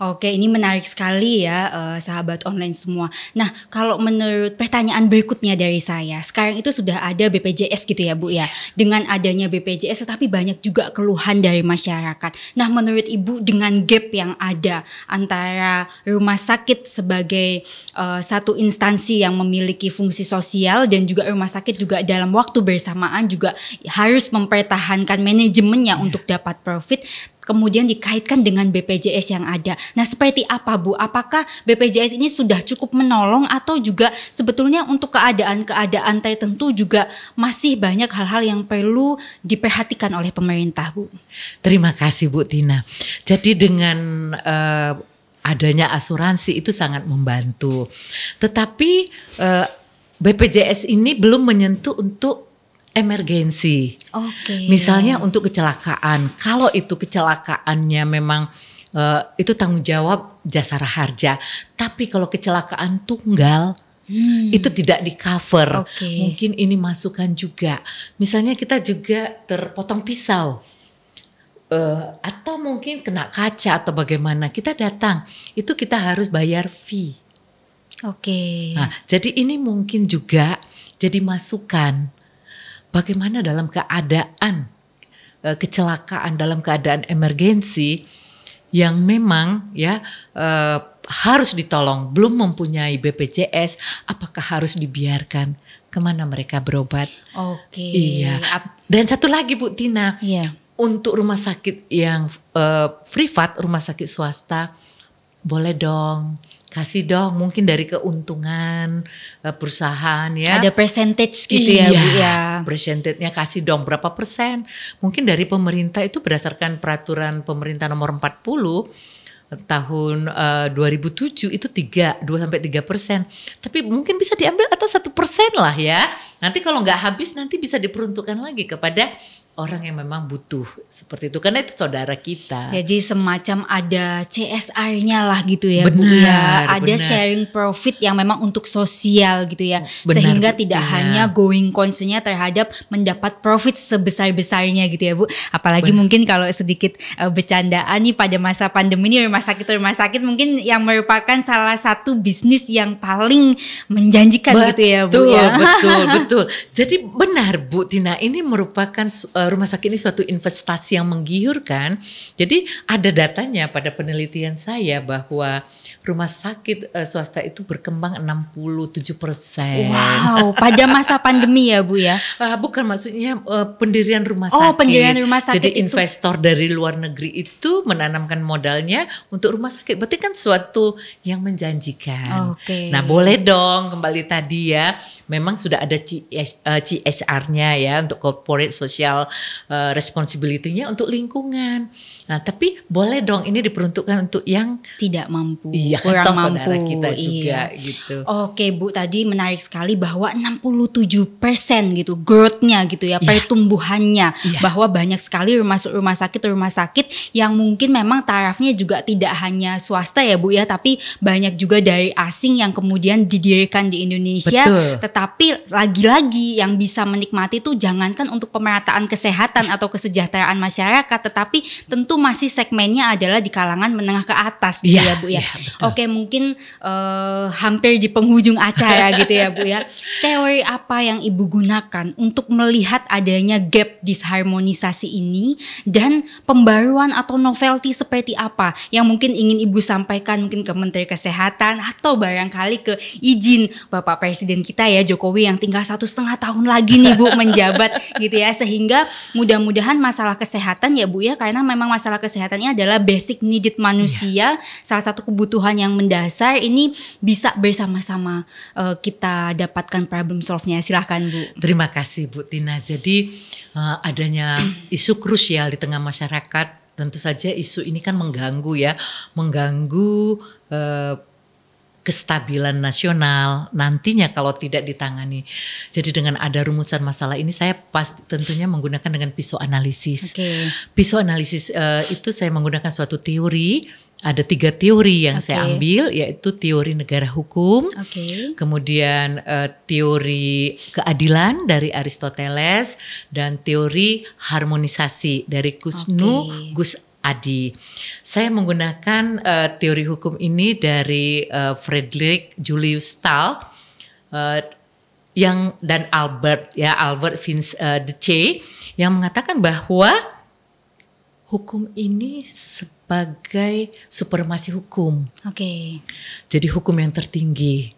Oke, ini menarik sekali ya, sahabat online semua. Nah, kalau menurut pertanyaan berikutnya dari saya, sekarang itu sudah ada BPJS gitu ya Bu ya. Dengan adanya BPJS tetapi banyak juga keluhan dari masyarakat. Nah, menurut Ibu dengan gap yang ada antara rumah sakit sebagai satu instansi yang memiliki fungsi sosial dan juga rumah sakit juga dalam waktu bersamaan juga harus mempertahankan manajemennya untuk dapat profit, kemudian dikaitkan dengan BPJS yang ada. Nah, seperti apa Bu? Apakah BPJS ini sudah cukup menolong atau juga sebetulnya untuk keadaan-keadaan tertentu juga masih banyak hal-hal yang perlu diperhatikan oleh pemerintah Bu? Terima kasih Bu Tina. Jadi dengan adanya asuransi itu sangat membantu. Tetapi BPJS ini belum menyentuh untuk emergensi. Oke. Misalnya untuk kecelakaan, kalau itu kecelakaannya memang itu tanggung jawab Jasara Harja. Tapi kalau kecelakaan tunggal itu tidak di cover. Mungkin ini masukan juga. Misalnya kita juga terpotong pisau. Atau mungkin kena kaca atau bagaimana, kita datang, itu kita harus bayar fee. Nah, jadi ini mungkin juga jadi masukan. Bagaimana dalam keadaan kecelakaan, dalam keadaan emergensi yang memang ya harus ditolong, belum mempunyai BPJS, apakah harus dibiarkan? Kemana mereka berobat? Iya. Dan satu lagi Bu Tina, untuk rumah sakit yang privat, rumah sakit swasta, boleh dong. Kasih dong mungkin dari keuntungan perusahaan ya. Ada percentage gitu ya Bu ya. Percentage-nya kasih dong berapa persen. Mungkin dari pemerintah itu berdasarkan peraturan pemerintah nomor 40 tahun 2007 itu 2-3%. Tapi mungkin bisa diambil atas 1% lah ya. Nanti kalau nggak habis nanti bisa diperuntukkan lagi kepada orang yang memang butuh seperti itu, karena itu saudara kita. Jadi semacam ada CSR-nya lah gitu ya Bu ya. Ada sharing profit yang memang untuk sosial gitu ya. Sehingga tidak hanya going concern-nya terhadap mendapat profit sebesar-besarnya gitu ya Bu. Apalagi mungkin kalau sedikit bercandaan nih pada masa pandemi ini rumah sakit mungkin yang merupakan salah satu bisnis yang paling menjanjikan gitu ya Bu ya. Betul. Jadi benar Bu Tina, ini merupakan rumah sakit ini suatu investasi yang menggiurkan. Jadi ada datanya pada penelitian saya bahwa rumah sakit swasta itu berkembang 67%. Wow, pada masa pandemi ya Bu ya? Bukan, maksudnya pendirian rumah sakit. Oh, pendirian rumah sakit. Jadi investor dari luar negeri itu menanamkan modalnya untuk rumah sakit. Berarti kan suatu yang menjanjikan. Nah, boleh dong kembali tadi ya. Memang sudah ada CSR-nya ya untuk corporate social responsibility-nya untuk lingkungan. Nah, tapi boleh dong ini diperuntukkan untuk yang tidak mampu, kurang mampu. Saudara kita juga gitu. Oke Bu, tadi menarik sekali bahwa 67% gitu growth-nya gitu ya, pertumbuhannya. Bahwa banyak sekali rumah sakit yang mungkin memang tarafnya juga tidak hanya swasta ya Bu ya, tapi banyak juga dari asing yang kemudian didirikan di Indonesia. Tetapi lagi-lagi yang bisa menikmati itu jangankan untuk pemerataan kesehatan atau kesejahteraan masyarakat, tetapi tentu masih segmennya adalah di kalangan menengah ke atas gitu ya Bu ya. Oke, mungkin hampir di penghujung acara gitu ya Bu ya. Teori apa yang Ibu gunakan untuk melihat adanya gap disharmonisasi ini, dan pembaruan atau novelty seperti apa yang mungkin ingin Ibu sampaikan mungkin ke Menteri Kesehatan atau barangkali ke izin Bapak Presiden kita ya Jokowi yang tinggal 1,5 tahun lagi nih Bu menjabat gitu ya, sehingga mudah-mudahan masalah kesehatan ya Bu ya, karena memang masalah kesehatannya adalah basic needed manusia, salah satu kebutuhan yang mendasar, ini bisa bersama-sama kita dapatkan problem solve-nya. Silahkan Bu. Terima kasih Bu Tina. Jadi adanya isu krusial di tengah masyarakat, tentu saja isu ini kan mengganggu kestabilan nasional nantinya kalau tidak ditangani. Jadi dengan ada rumusan masalah ini, saya pasti tentunya menggunakan dengan pisau analisis. Pisau analisis itu saya menggunakan suatu teori. Ada 3 teori yang saya ambil, yaitu teori negara hukum, kemudian teori keadilan dari Aristoteles, dan teori harmonisasi dari Gus Adi. Saya menggunakan teori hukum ini dari Friedrich Julius Stahl dan Albert Vince yang mengatakan bahwa hukum ini sebagai supremasi hukum. Oke. Jadi hukum yang tertinggi.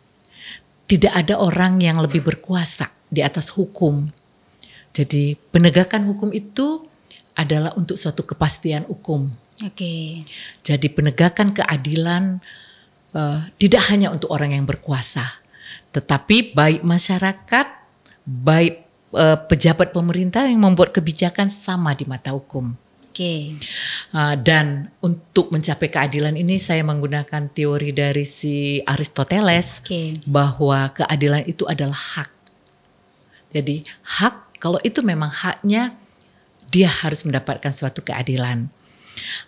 Tidak ada orang yang lebih berkuasa di atas hukum. Jadi penegakan hukum itu adalah untuk suatu kepastian hukum. Oke. Jadi penegakan keadilan tidak hanya untuk orang yang berkuasa, tetapi baik masyarakat, baik pejabat pemerintah yang membuat kebijakan sama di mata hukum. Oke. Dan untuk mencapai keadilan ini saya menggunakan teori dari si Aristoteles, bahwa keadilan itu adalah hak. Jadi hak, kalau itu memang haknya, dia harus mendapatkan suatu keadilan.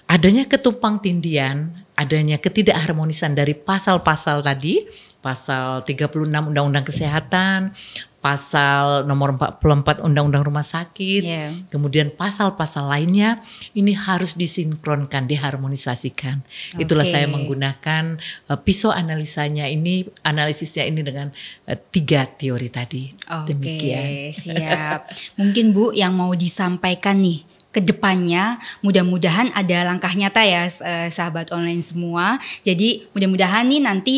Adanya ketumpangtindihan, adanya ketidakharmonisan dari pasal-pasal tadi, pasal 36 Undang-Undang Kesehatan, pasal nomor 44 Undang-Undang Rumah Sakit, kemudian pasal-pasal lainnya, ini harus disinkronkan, diharmonisasikan. Itulah saya menggunakan pisau analisisnya ini dengan 3 teori tadi. Demikian. Siap. Mungkin Bu yang mau disampaikan nih ke depannya, mudah-mudahan ada langkah nyata ya sahabat online semua. Jadi mudah-mudahan nih nanti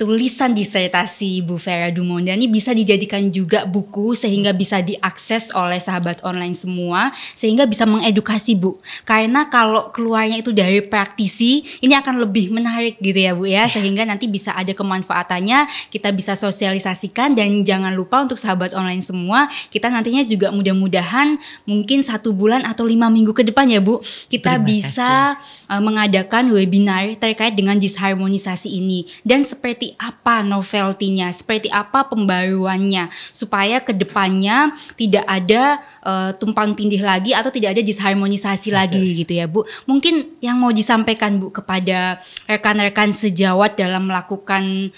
tulisan disertasi Bu Vera Dumonda ini bisa dijadikan juga buku sehingga bisa diakses oleh sahabat online semua, sehingga bisa mengedukasi Bu. Karena kalau keluarnya itu dari praktisi, ini akan lebih menarik gitu ya Bu ya, sehingga nanti bisa ada kemanfaatannya, kita bisa sosialisasikan. Dan jangan lupa untuk sahabat online semua, kita nantinya juga mudah-mudahan mungkin 1 bulan atau 5 minggu ke depan ya Bu, kita bisa mengadakan webinar terkait dengan disharmonisasi ini. Dan seperti apa novelty-nya, seperti apa pembaruannya, supaya kedepannya tidak ada tumpang tindih lagi atau tidak ada disharmonisasi lagi gitu ya Bu. Mungkin yang mau disampaikan Bu kepada rekan-rekan sejawat dalam melakukan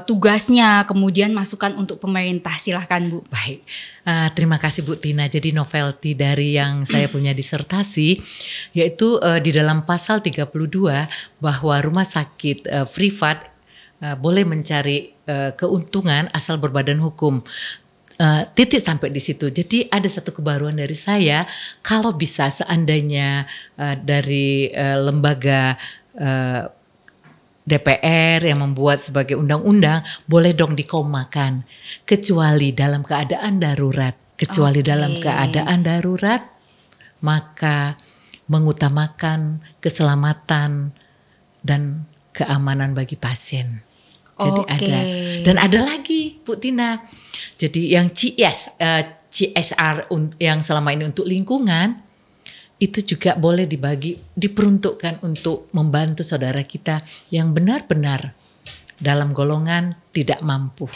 tugasnya, kemudian masukan untuk pemerintah, silahkan Bu. Baik, terima kasih Bu Tina. Jadi novelty dari yang saya punya disertasi, yaitu di dalam pasal 32 bahwa rumah sakit privat boleh mencari keuntungan asal berbadan hukum. Titik sampai di situ. Jadi ada satu kebaruan dari saya, kalau bisa seandainya dari lembaga DPR yang membuat sebagai undang-undang, boleh dong dikomakan, kecuali dalam keadaan darurat. Kecuali dalam keadaan darurat, maka mengutamakan keselamatan dan keamanan bagi pasien. Jadi ada, dan ada lagi Bu Tina. Jadi yang CSR yang selama ini untuk lingkungan, itu juga boleh diperuntukkan untuk membantu saudara kita yang benar-benar dalam golongan tidak mampu.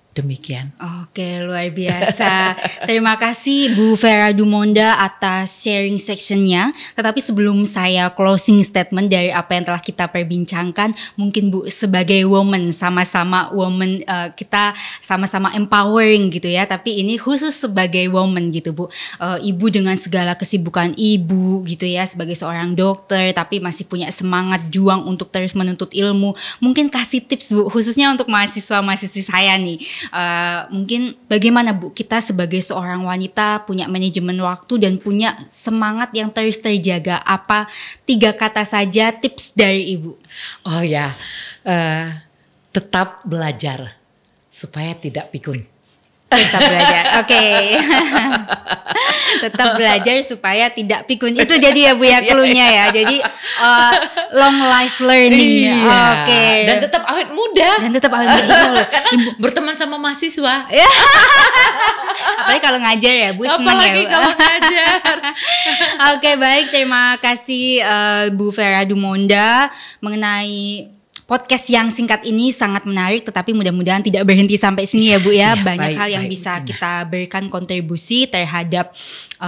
Demikian. Oke, luar biasa. Terima kasih Bu Vera Dumonda atas sharing sectionnya. Tetapi sebelum saya closing statement dari apa yang telah kita perbincangkan, mungkin Bu sebagai woman, sama-sama woman, kita sama-sama empowering gitu ya. Tapi ini khusus sebagai woman gitu Bu. Ibu dengan segala kesibukan ibu gitu ya, sebagai seorang dokter, tapi masih punya semangat juang untuk terus menuntut ilmu. Mungkin kasih tips Bu, khususnya untuk mahasiswa-mahasiswi saya nih. Mungkin bagaimana Bu kita sebagai seorang wanita punya manajemen waktu dan punya semangat yang terus terjaga, apa 3 kata saja tips dari Ibu? Oh ya, tetap belajar supaya tidak pikun. Tetap belajar, oke. Tetap belajar supaya tidak pikun. Itu jadi ya Bu ya cluenya ya. Jadi long life learning. Oke. Dan tetap awet muda. Karena berteman sama mahasiswa. Apalagi kalau ngajar ya Bu. Apalagi kalau ngajar. Oke, baik, terima kasih Bu Vera Dumonda mengenai podcast yang singkat ini sangat menarik, tetapi mudah-mudahan tidak berhenti sampai sini ya Bu ya. Banyak hal yang bisa kita berikan kontribusi terhadap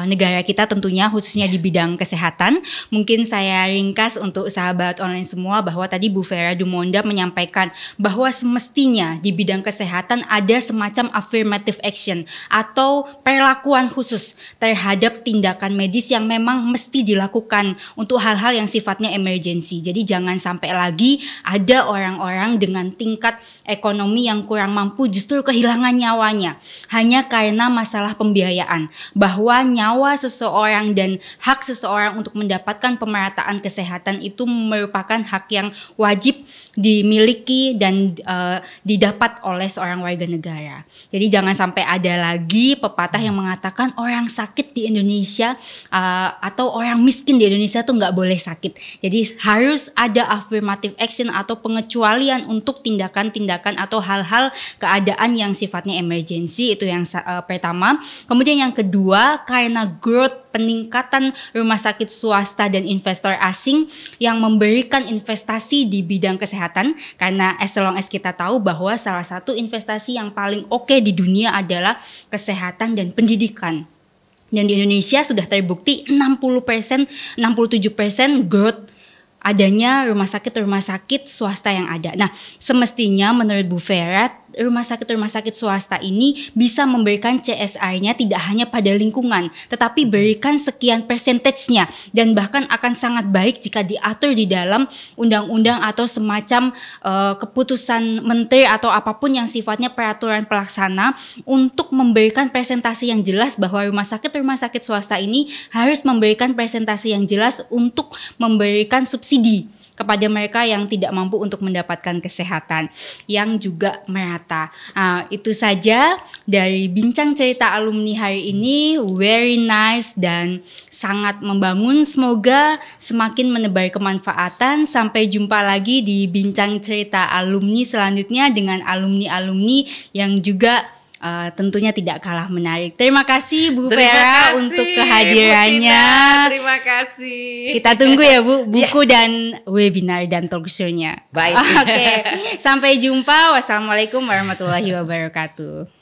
negara kita tentunya, khususnya di bidang kesehatan. Mungkin saya ringkas untuk sahabat online semua bahwa tadi Bu Vera Dumonda menyampaikan bahwa semestinya di bidang kesehatan ada semacam affirmative action atau perlakuan khusus terhadap tindakan medis yang memang mesti dilakukan untuk hal-hal yang sifatnya emergency. Jadi jangan sampai lagi ada orang-orang dengan tingkat ekonomi yang kurang mampu justru kehilangan nyawanya hanya karena masalah pembiayaan. Bahwa nyawa seseorang dan hak seseorang untuk mendapatkan pemerataan kesehatan itu merupakan hak yang wajib dimiliki dan didapat oleh seorang warga negara. Jadi jangan sampai ada lagi pepatah yang mengatakan orang sakit di Indonesia atau orang miskin di Indonesia tuh nggak boleh sakit. Jadi harus ada affirmative action atau pengecualian untuk tindakan-tindakan atau hal-hal keadaan yang sifatnya emergency. Itu yang pertama. Kemudian yang kedua, karena growth peningkatan rumah sakit swasta dan investor asing yang memberikan investasi di bidang kesehatan, karena as long as kita tahu bahwa salah satu investasi yang paling oke di dunia adalah kesehatan dan pendidikan. Dan di Indonesia sudah terbukti 60%, 67% growth adanya rumah sakit swasta yang ada. Nah, semestinya menurut Bu Vera, rumah sakit swasta ini bisa memberikan CSR-nya tidak hanya pada lingkungan, tetapi berikan sekian persentasenya, dan bahkan akan sangat baik jika diatur di dalam undang-undang atau semacam keputusan menteri atau apapun yang sifatnya peraturan pelaksana untuk memberikan presentasi yang jelas bahwa rumah sakit swasta ini harus memberikan presentasi yang jelas untuk memberikan subsidi kepada mereka yang tidak mampu untuk mendapatkan kesehatan yang juga merata. Itu saja dari bincang cerita alumni hari ini, very nice dan sangat membangun. Semoga semakin menebar kemanfaatan. Sampai jumpa lagi di bincang cerita alumni selanjutnya dengan alumni-alumni yang juga tentunya tidak kalah menarik. Terima kasih Bu Vera untuk kehadirannya. Terima kasih. Kita tunggu ya Bu buku dan webinar dan talk show-nya. Baik. Oke. Sampai jumpa. Wassalamualaikum warahmatullahi wabarakatuh.